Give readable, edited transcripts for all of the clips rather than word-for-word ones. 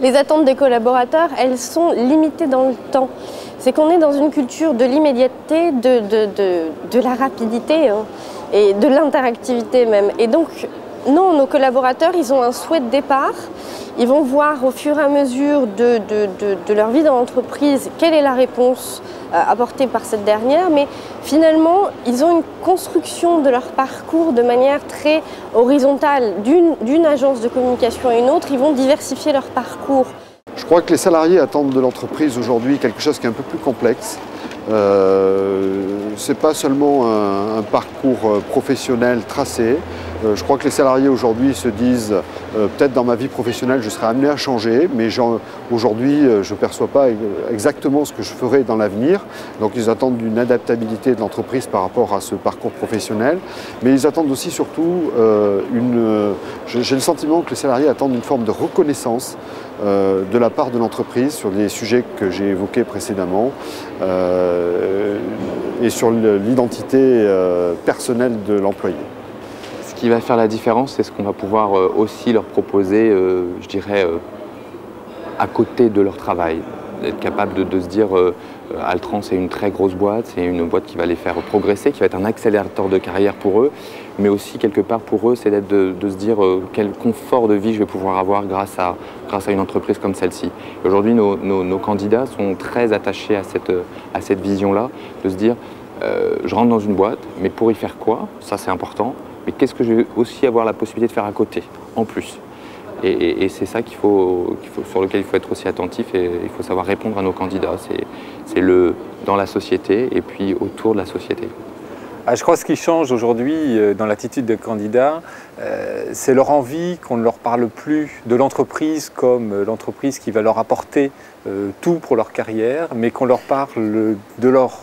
Les attentes des collaborateurs, elles sont limitées dans le temps. C'est qu'on est dans une culture de l'immédiateté, de la rapidité et de l'interactivité même. Et donc, non, nos collaborateurs, ils ont un souhait de départ. Ils vont voir au fur et à mesure de leur vie dans l'entreprise quelle est la réponse apportée par cette dernière, mais finalement, ils ont une construction de leur parcours de manière très horizontale. D'une agence de communication à une autre, ils vont diversifier leur parcours. Je crois que les salariés attendent de l'entreprise aujourd'hui quelque chose qui est un peu plus complexe. Ce n'est pas seulement un parcours professionnel tracé. Je crois que les salariés aujourd'hui se disent peut-être dans ma vie professionnelle je serai amené à changer, mais aujourd'hui je ne perçois pas exactement ce que je ferai dans l'avenir. Donc ils attendent une adaptabilité de l'entreprise par rapport à ce parcours professionnel, mais ils attendent aussi surtout j'ai le sentiment que les salariés attendent une forme de reconnaissance de la part de l'entreprise sur les sujets que j'ai évoqués précédemment et sur l'identité personnelle de l'employé. Ce qui va faire la différence, c'est ce qu'on va pouvoir aussi leur proposer, je dirais, à côté de leur travail. Être capable de se dire Altran, c'est une très grosse boîte, c'est une boîte qui va les faire progresser, qui va être un accélérateur de carrière pour eux, mais aussi quelque part pour eux, c'est de se dire quel confort de vie je vais pouvoir avoir grâce à une entreprise comme celle-ci. Aujourd'hui, nos candidats sont très attachés à cette vision-là, de se dire je rentre dans une boîte, mais pour y faire quoi? Ça c'est important. Mais qu'est-ce que je vais aussi avoir la possibilité de faire à côté, en plus? Et c'est ça sur lequel il faut être aussi attentif et il faut savoir répondre à nos candidats. C'est dans la société et puis autour de la société. Je crois que ce qui change aujourd'hui dans l'attitude des candidats, c'est leur envie qu'on ne leur parle plus de l'entreprise comme l'entreprise qui va leur apporter tout pour leur carrière, mais qu'on leur parle de leur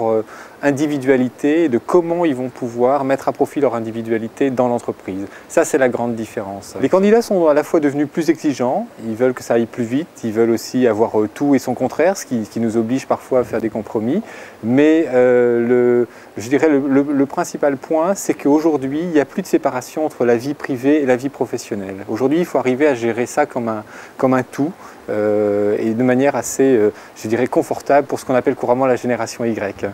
individualité, de comment ils vont pouvoir mettre à profit leur individualité dans l'entreprise. Ça, c'est la grande différence. Les candidats sont à la fois devenus plus exigeants, ils veulent que ça aille plus vite, ils veulent aussi avoir tout et son contraire, ce qui nous oblige parfois à faire des compromis. Mais je dirais le principal point, c'est qu'aujourd'hui, il n'y a plus de séparation entre la vie privée et la vie professionnelle. Aujourd'hui, il faut arriver à gérer ça comme un tout et de manière assez, je dirais, confortable pour ce qu'on appelle couramment la génération Y.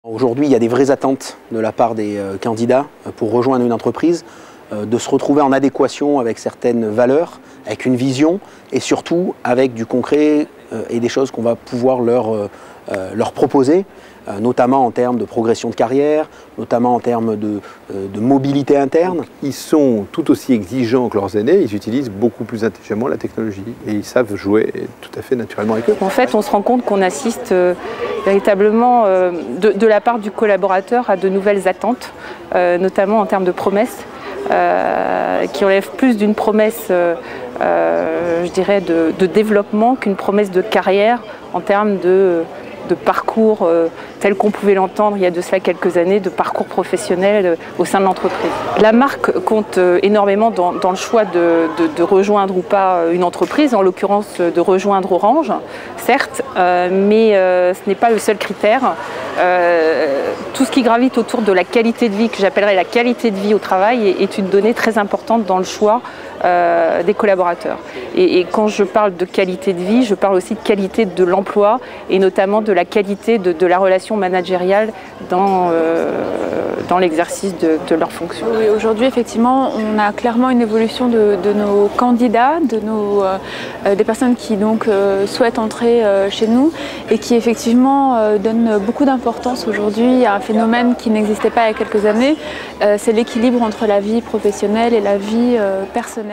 Aujourd'hui, il y a des vraies attentes de la part des candidats pour rejoindre une entreprise, de se retrouver en adéquation avec certaines valeurs, avec une vision et surtout avec du concret et des choses qu'on va pouvoir leur proposer, notamment en termes de progression de carrière, notamment en termes de mobilité interne. Ils sont tout aussi exigeants que leurs aînés, ils utilisent beaucoup plus intelligemment la technologie et ils savent jouer tout à fait naturellement avec eux. En fait, on se rend compte qu'on assiste véritablement de la part du collaborateur à de nouvelles attentes, notamment en termes de promesses, qui relèvent plus d'une promesse, je dirais, de développement qu'une promesse de carrière en termes de parcours tel qu'on pouvait l'entendre il y a de cela quelques années, de parcours professionnel au sein de l'entreprise. La marque compte énormément dans le choix de rejoindre ou pas une entreprise, en l'occurrence de rejoindre Orange, certes, mais ce n'est pas le seul critère. Tout ce qui gravite autour de la qualité de vie, que j'appellerais la qualité de vie au travail, est une donnée très importante dans le choix des collaborateurs. Et quand je parle de qualité de vie, je parle aussi de qualité de l'emploi et notamment de la qualité de la relation managériale dans l'exercice de leurs fonctions. Oui, aujourd'hui, effectivement, on a clairement une évolution de nos candidats, des personnes qui donc souhaitent entrer chez nous et qui effectivement donnent beaucoup d'importance aujourd'hui à un phénomène qui n'existait pas il y a quelques années, c'est l'équilibre entre la vie professionnelle et la vie personnelle.